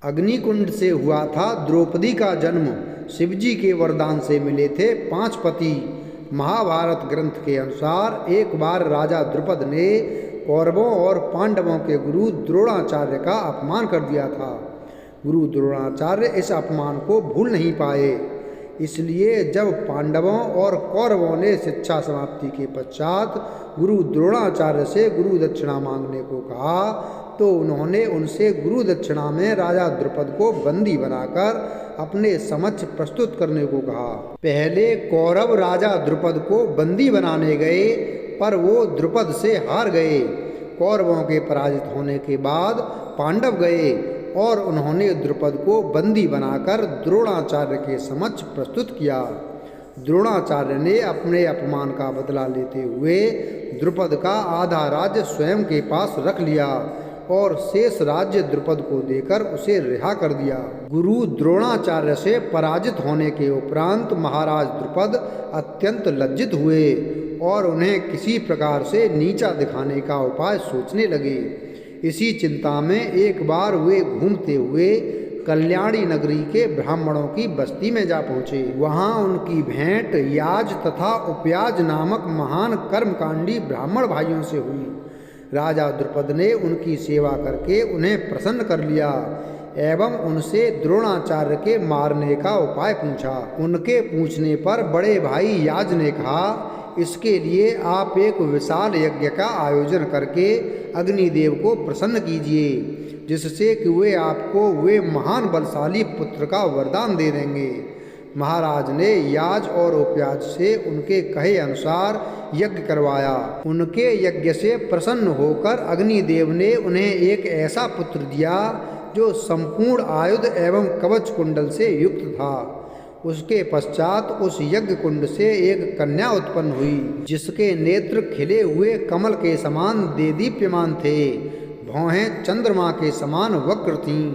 अग्निकुंड से हुआ था द्रौपदी का जन्म। शिवजी के वरदान से मिले थे 5 पति। महाभारत ग्रंथ के अनुसार एक बार राजा द्रुपद ने कौरवों और पांडवों के गुरु द्रोणाचार्य का अपमान कर दिया था। गुरु द्रोणाचार्य इस अपमान को भूल नहीं पाए। इसलिए जब पांडवों और कौरवों ने शिक्षा समाप्ति के पश्चात गुरु द्रोणाचार्य से गुरु दक्षिणा मांगने को कहा तो उन्होंने उनसे गुरु दक्षिणा में राजा द्रुपद को बंदी बनाकर अपने समक्ष प्रस्तुत करने को कहा। पहले कौरव राजा द्रुपद को बंदी बनाने गए, पर वो द्रुपद से हार गए। कौरवों के पराजित होने के बाद पांडव गए और उन्होंने द्रुपद को बंदी बनाकर द्रोणाचार्य के समक्ष प्रस्तुत किया। द्रोणाचार्य ने अपने अपमान का बदला लेते हुए द्रुपद का आधा राज्य स्वयं के पास रख लिया और शेष राज्य द्रुपद को देकर उसे रिहा कर दिया। गुरु द्रोणाचार्य से पराजित होने के उपरांत महाराज द्रुपद अत्यंत लज्जित हुए और उन्हें किसी प्रकार से नीचा दिखाने का उपाय सोचने लगे। इसी चिंता में एक बार वे घूमते हुए कल्याणी नगरी के ब्राह्मणों की बस्ती में जा पहुँचे। वहाँ उनकी भेंट याज तथा उपयाज नामक महान कर्मकांडी ब्राह्मण भाइयों से हुई। राजा द्रुपद ने उनकी सेवा करके उन्हें प्रसन्न कर लिया एवं उनसे द्रोणाचार्य के मारने का उपाय पूछा। उनके पूछने पर बड़े भाई याज ने कहा, इसके लिए आप एक विशाल यज्ञ का आयोजन करके अग्निदेव को प्रसन्न कीजिए, जिससे कि वे आपको वे महान बलशाली पुत्र का वरदान दे देंगे। महाराज ने याज और उपयाज से उनके कहे अनुसार यज्ञ करवाया। उनके यज्ञ से प्रसन्न होकर अग्निदेव ने उन्हें एक ऐसा पुत्र दिया जो संपूर्ण आयुध एवं कवच कुंडल से युक्त था। उसके पश्चात उस यज्ञ कुंड से एक कन्या उत्पन्न हुई, जिसके नेत्र खिले हुए कमल के समान देदीप्यमान थे, भौहें चंद्रमा के समान वक्र थीं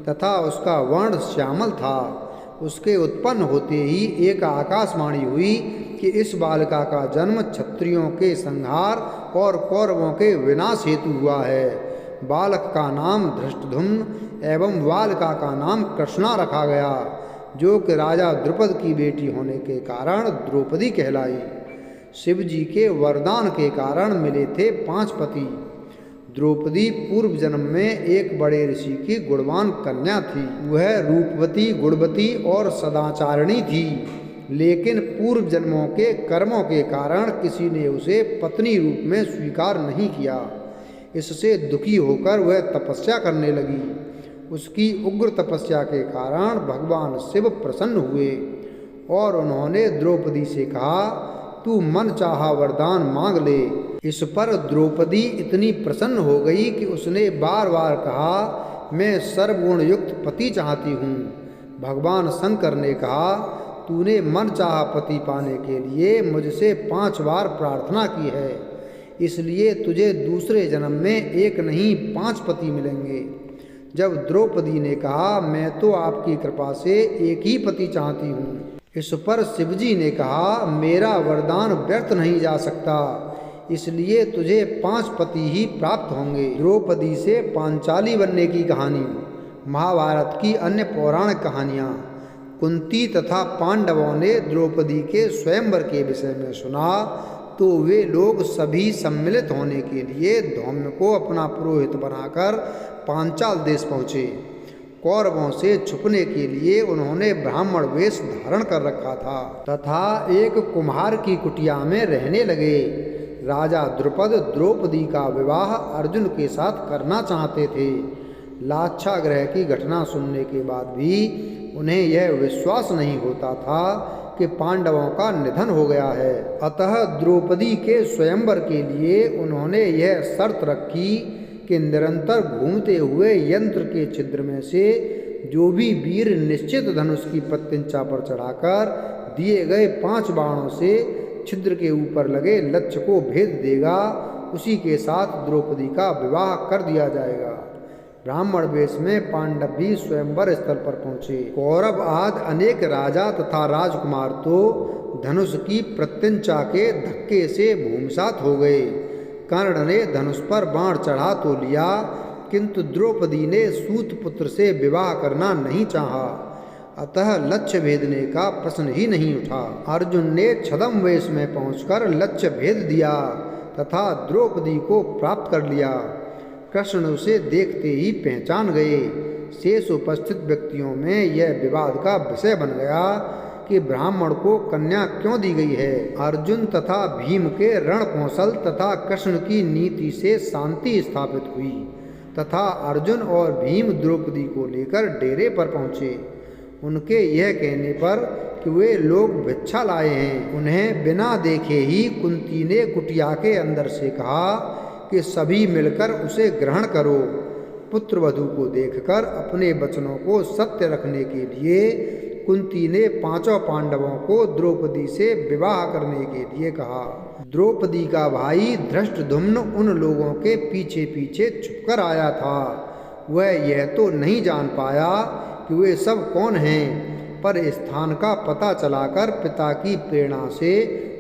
तथा उसका वर्ण श्यामल था। उसके उत्पन्न होते ही एक आकाशवाणी हुई कि इस बालिका का जन्म क्षत्रियों के संहार और कौरवों के विनाश हेतु हुआ है। बालक का नाम धृष्टद्युम्न एवं बालिका का नाम कृष्णा रखा गया, जो कि राजा द्रुपद की बेटी होने के कारण द्रौपदी कहलाई। शिव जी के वरदान के कारण मिले थे 5 पति। द्रौपदी पूर्व जन्म में एक बड़े ऋषि की गुणवान कन्या थी। वह रूपवती, गुणवती और सदाचारिणी थी, लेकिन पूर्व जन्मों के कर्मों के कारण किसी ने उसे पत्नी रूप में स्वीकार नहीं किया। इससे दुखी होकर वह तपस्या करने लगी। उसकी उग्र तपस्या के कारण भगवान शिव प्रसन्न हुए और उन्होंने द्रौपदी से कहा, तू मन चाहा वरदान मांग ले। इस पर द्रौपदी इतनी प्रसन्न हो गई कि उसने बार बार कहा, मैं सर्वगुण युक्त पति चाहती हूँ। भगवान शंकर ने कहा, तूने मन चाहा पति पाने के लिए मुझसे 5 बार प्रार्थना की है, इसलिए तुझे दूसरे जन्म में एक नहीं 5 पति मिलेंगे। जब द्रौपदी ने कहा, मैं तो आपकी कृपा से एक ही पति चाहती हूँ, इस पर शिवजी ने कहा, मेरा वरदान व्यर्थ नहीं जा सकता, इसलिए तुझे 5 पति ही प्राप्त होंगे। द्रौपदी से पांचाली बनने की कहानी। महाभारत की अन्य पौराणिक कहानियाँ। कुंती तथा पांडवों ने द्रौपदी के स्वयंवर के विषय में सुना तो वे लोग सभी सम्मिलित होने के लिए धौम्य को अपना पुरोहित बनाकर पांचाल देश पहुँचे। कौरवों से छुपने के लिए उन्होंने ब्राह्मण वेश धारण कर रखा था तथा एक कुम्हार की कुटिया में रहने लगे। राजा द्रुपद द्रौपदी का विवाह अर्जुन के साथ करना चाहते थे। लाक्षागृह की घटना सुनने के बाद भी उन्हें यह विश्वास नहीं होता था कि पांडवों का निधन हो गया है। अतः द्रौपदी के स्वयंवर के लिए उन्होंने यह शर्त रखी कि निरंतर घूमते हुए यंत्र के छिद्र में से जो भी वीर निश्चित धनुष की प्रत्यंचा पर चढ़ाकर दिए गए 5 बाणों से छिद्र के ऊपर लगे लक्ष्य को भेद देगा, उसी के साथ द्रौपदी का विवाह कर दिया जाएगा। ब्राह्मण वेश में पांडव भी स्वयंवर स्थल पर पहुँचे। कौरव आदि अनेक राजा तथा राजकुमार तो धनुष की प्रत्यंचा के धक्के से भूमिसात हो गए। कर्ण ने धनुष पर बाण चढ़ा तो लिया, किंतु द्रौपदी ने सूत पुत्र से विवाह करना नहीं चाहा, अतः लक्ष्य भेदने का प्रश्न ही नहीं उठा। अर्जुन ने छद्म वेश में पहुंचकर लक्ष्य भेद दिया तथा द्रौपदी को प्राप्त कर लिया। कृष्ण उसे देखते ही पहचान गए। शेष उपस्थित व्यक्तियों में यह विवाद का विषय बन गया कि ब्राह्मण को कन्या क्यों दी गई है। अर्जुन तथा भीम के रण कौशल तथा कृष्ण की नीति से शांति स्थापित हुई तथा अर्जुन और भीम द्रौपदी को लेकर डेरे पर पहुँचे। उनके यह कहने पर कि वे लोग भिक्षा लाए हैं, उन्हें बिना देखे ही कुंती ने कुटिया के अंदर से कहा कि सभी मिलकर उसे ग्रहण करो। पुत्रवधू को देखकर अपने वचनों को सत्य रखने के लिए कुंती ने पांचों पांडवों को द्रौपदी से विवाह करने के लिए कहा। द्रौपदी का भाई धृष्टद्युम्न उन लोगों के पीछे पीछे छुपकर आया था। वह यह तो नहीं जान पाया कि वे सब कौन हैं, पर स्थान का पता चलाकर पिता की प्रेरणा से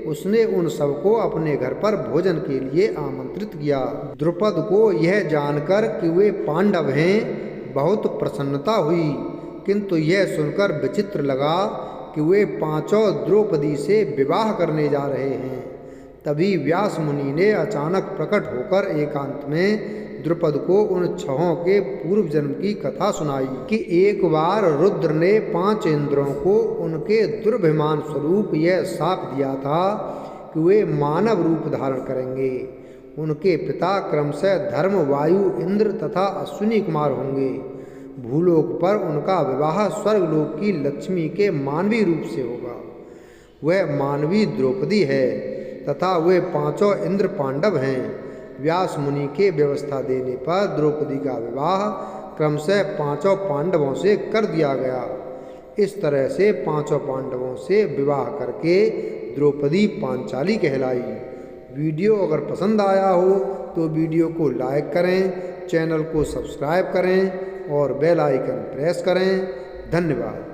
उसने उन सबको अपने घर पर भोजन के लिए आमंत्रित किया। द्रुपद को यह जानकर कि वे पांडव हैं बहुत प्रसन्नता हुई, किंतु यह सुनकर विचित्र लगा कि वे पांचों द्रौपदी से विवाह करने जा रहे हैं। तभी व्यास मुनि ने अचानक प्रकट होकर एकांत में द्रुपद को उन छहों के पूर्व जन्म की कथा सुनाई कि एक बार रुद्र ने 5 इंद्रों को उनके दुर्भिमान स्वरूप यह शाप दिया था कि वे मानव रूप धारण करेंगे। उनके पिता क्रमशः धर्म, वायु, इंद्र तथा अश्विनी कुमार होंगे। भूलोक पर उनका विवाह स्वर्गलोक की लक्ष्मी के मानवीय रूप से होगा। वह मानवी द्रौपदी है तथा वे 5 इंद्र पांडव हैं। व्यास मुनि के व्यवस्था देने पर द्रौपदी का विवाह क्रमशः 5 पांडवों से कर दिया गया। इस तरह से 5 पांडवों से विवाह करके द्रौपदी पांचाली कहलाई। वीडियो अगर पसंद आया हो तो वीडियो को लाइक करें, चैनल को सब्सक्राइब करें और बेल आइकन प्रेस करें। धन्यवाद।